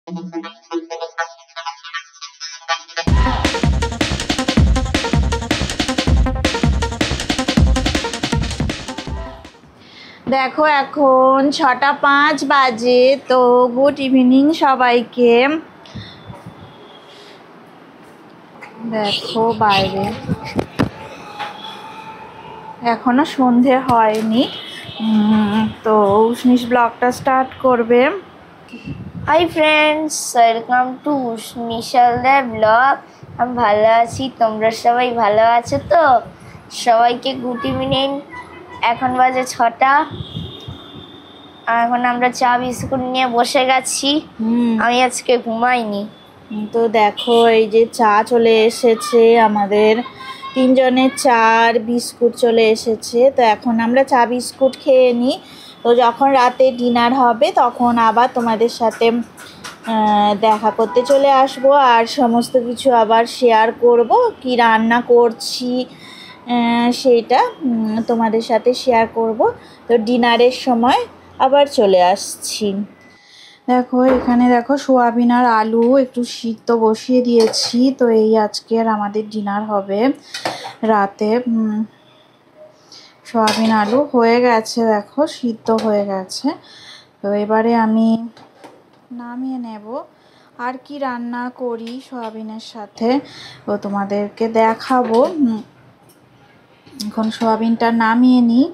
দেখো এখন 6টা 5 বাজে। তো গুড ইভিনিং সবাইকে। দেখো বাইরে এখনো সন্ধে হয়নি। তো উষ্মিস ব্লগটা স্টার্ট করবে। হাই ফ্রেন্ডস, ওয়েলকাম টু উষ্মিশালদার ব্লগ। আমি ভালো আছি, তোমরা সবাই ভালো আছো তো? সবাইকে গুড ইভিনিং। এখন বাজে 6টা। এখন আমরা চা বিস্কুট নিয়ে বসে গেছি। আমি আজকে ঘুমাইনি। তো দেখো এই যে চা চলে এসেছে, আমাদের 3 জনের চা আর বিস্কুট চলে এসেছে। তো এখন আমরা চা বিস্কুট খেয়ে নিই। তো যখন রাতে ডিনার হবে তখন আবার তোমাদের সাথে দেখা করতে চলে আসব, আর সমস্ত কিছু আবার শেয়ার করব, কি রান্না করছি সেইটা তোমাদের সাথে শেয়ার করব। তো ডিনারের সময় আবার চলে আসছি। দেখো এখানে দেখো সোয়াবিন আর আলু একটু সিদ্ধ বসিয়ে দিয়েছি। তো এই আজকের আমাদের ডিনার হবে রাতে। সোয়াবিন আলু হয়ে গেছে, দেখো সিদ্ধ হয়ে গেছে। তো এবারে আমি নামিয়ে নেব। আর কি রান্না করি সোয়াবিনের সাথে তো তোমাদেরকে দেখাবো। এখন সোয়াবিনটা নামিয়ে নিই।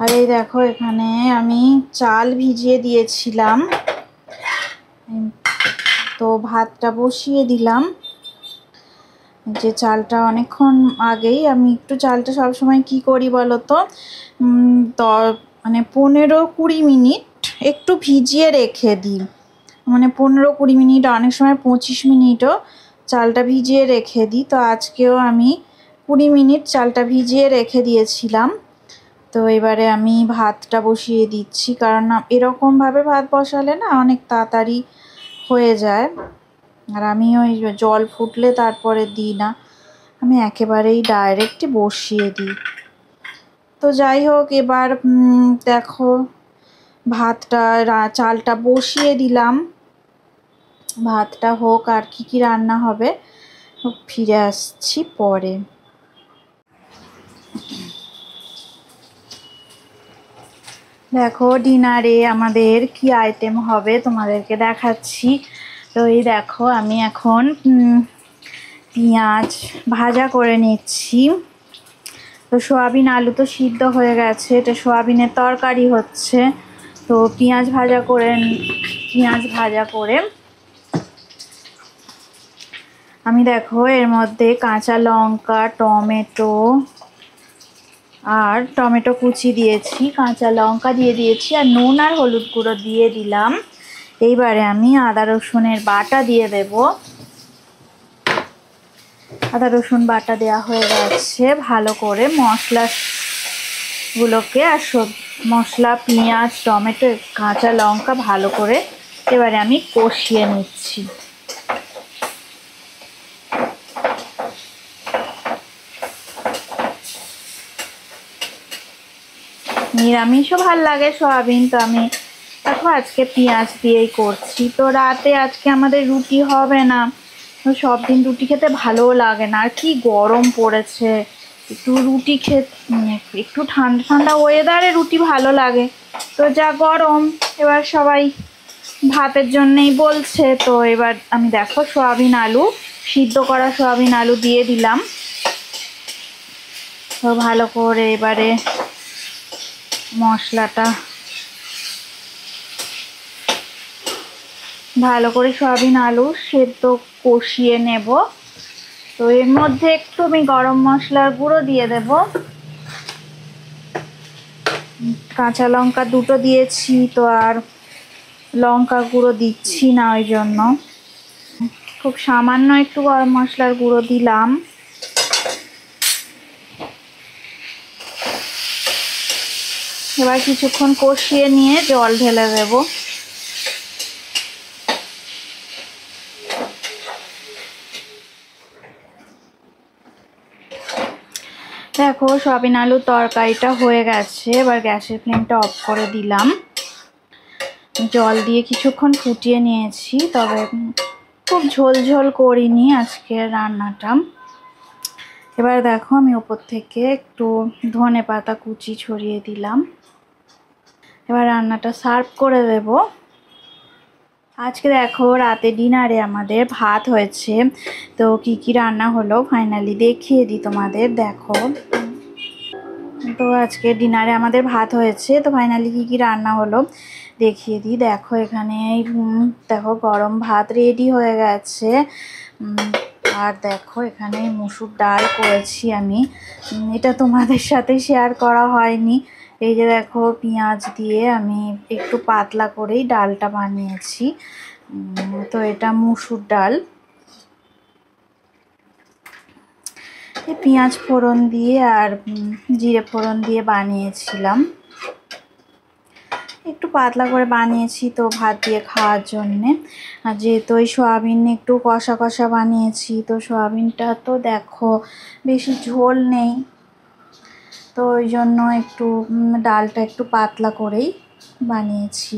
আর এই দেখো এখানে আমি চাল ভিজিয়ে দিয়েছিলাম, তো ভাতটা বসিয়ে দিলাম। যে চালটা অনেকক্ষণ আগেই আমি একটু চালটা সবসময় কি করি বলো তো, মানে 15-20 মিনিট একটু ভিজিয়ে রেখে দিই। মানে 15-20 মিনিট, অনেক সময় 25 মিনিটও চালটা ভিজিয়ে রেখে দিই। তো আজকেও আমি 20 মিনিট চালটা ভিজিয়ে রেখে দিয়েছিলাম। তো এবারে আমি ভাতটা বসিয়ে দিচ্ছি, কারণ এরকমভাবে ভাত বসালে না অনেক তাড়াতাড়ি হয়ে যায়। আর আমি ওই জল ফুটলে তারপরে দিই না, আমি একেবারেই ডাইরেক্টই বসিয়ে দিই। তো যাই হোক, এবার দেখো ভাতটা চালটা বসিয়ে দিলাম। ভাতটা হোক, আর কি কি রান্না হবে ফিরে আসছি পরে। দেখো ডিনারে আমাদের কি আইটেম হবে তোমাদেরকে দেখাচ্ছি। তো এই দেখো আমি এখন পেঁয়াজ ভাজা করে নিচ্ছি। তো সোয়াবিন আলু তো সিদ্ধ হয়ে গেছে, এটা সোয়াবিনের তরকারি হচ্ছে। তো পেঁয়াজ ভাজা করে আমি দেখো এর মধ্যে কাঁচা লঙ্কা, টমেটো কুচি দিয়েছি, কাঁচা লঙ্কা দিয়ে দিয়েছি, আর নুন আর হলুদ গুঁড়ো দিয়ে দিলাম। এইবারে আমি আদা রসুনের বাটা দিয়ে দেব। আদা রসুন বাটা দেওয়া হয়ে গেছে। ভালো করে মশলাগুলোকে আর সব মশলা, পেঁয়াজ, টমেটো, কাঁচা লঙ্কা ভালো করে এবারে আমি কষিয়ে নিচ্ছি। নিরামিষও ভাল লাগে সয়াবিন, তো আমি দেখো আজকে পেঁয়াজ দিয়েই করছি। তো রাতে আজকে আমাদের রুটি হবে না, তো সব দিন রুটি খেতে ভালোও লাগে না, আর কি গরম পড়েছে। একটু রুটি একটু ঠান্ডা ঠান্ডা ওয়েদারে রুটি ভালো লাগে। তো যা গরম, এবার সবাই ভাতের জন্যেই বলছে। তো এবার আমি দেখো সিদ্ধ করা সোয়াবিন আলু দিয়ে দিলাম। তো ভালো করে এবারে মশলাটা ভালো করে সোয়াবিন আলু সেদ্ধ কষিয়ে নেব। তো এর মধ্যে একটু আমি গরম মশলার গুঁড়ো দিয়ে দেব। কাঁচা লঙ্কা 2টো দিয়েছি, তো আর লঙ্কা গুঁড়ো দিচ্ছি না, ওই জন্য খুব সামান্য একটু গরম মশলার গুঁড়ো দিলাম। এবার কিছুক্ষণ কষিয়ে নিয়ে জল ঢেলে দেব। দেখো সয়াবিন আলুর তরকারিটা হয়ে গেছে। এবার গ্যাসের ফ্লেমটা অফ করে দিলাম। জল দিয়ে কিছুক্ষণ ফুটিয়ে নিয়েছি, তবে খুব ঝোল ঝোল করিনি আজকের রান্নাটা। এবার দেখো আমি ওপর থেকে একটু ধনেপাতা কুচি ছড়িয়ে দিলাম। এবার রান্নাটা সার্ভ করে দেব। আজকে দেখো রাতে ডিনারে আমাদের ভাত হয়েছে। তো কি কি রান্না হলো ফাইনালি দেখিয়ে দিই তোমাদের, দেখো। তো আজকে ডিনারে আমাদের ভাত হয়েছে, তো ফাইনালি কি কি রান্না হলো দেখিয়ে দিই। দেখো এখানে দেখো গরম ভাত রেডি হয়ে গেছে। আর দেখো এখানে মুসুর ডাল করেছি আমি, এটা তোমাদের সাথে শেয়ার করা হয়নি। এই যে দেখো পেঁয়াজ দিয়ে আমি একটু পাতলা করেই ডালটা বানিয়েছি। তো এটা মুসুর ডাল, পেঁয়াজ ফোড়ন দিয়ে আর জিরে ফোড়ন দিয়ে বানিয়েছিলাম, একটু পাতলা করে বানিয়েছি তো ভাত দিয়ে খাওয়ার জন্যে। আর যেহেতু ওই সয়াবিন একটু কষা কষা বানিয়েছি, তো সয়াবিনটা তো দেখো বেশি ঝোল নেই, তো ওই জন্য একটু ডালটা একটু পাতলা করেই বানিয়েছি।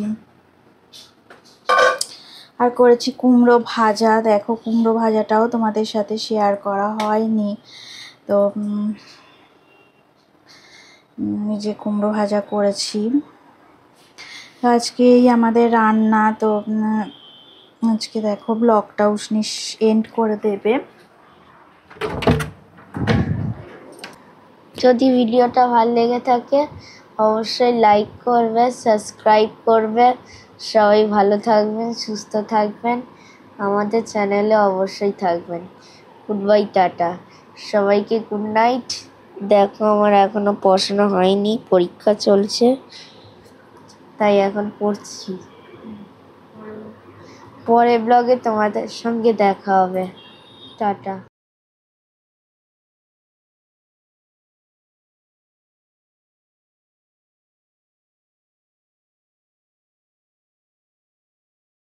আর করেছি কুমড়ো ভাজা, দেখো কুমড়ো ভাজাটাও তোমাদের সাথে শেয়ার করা হয়নি। তো নিজে কুমড়ো ভাজা করেছি। আজকে এই আমাদের রান্না। তো আজকে দেখো ব্লগটা উষ্ণিস এন্ড করে দেবে। যদি ভিডিওটা ভালো লেগে থাকে অবশ্যই লাইক করবে, সাবস্ক্রাইব করবে। সবাই ভালো থাকবেন, সুস্থ থাকবেন, আমাদের চ্যানেলে অবশ্যই থাকবেন। গুড বাই, টাটা, সবাইকে গুড নাইট। দেখো আমার এখনো পড়াশোনা হয়নি, পরীক্ষা চলছে, তাই এখন পড়ছি। পরের ব্লগে তোমাদের সঙ্গে দেখা হবে। টাটা।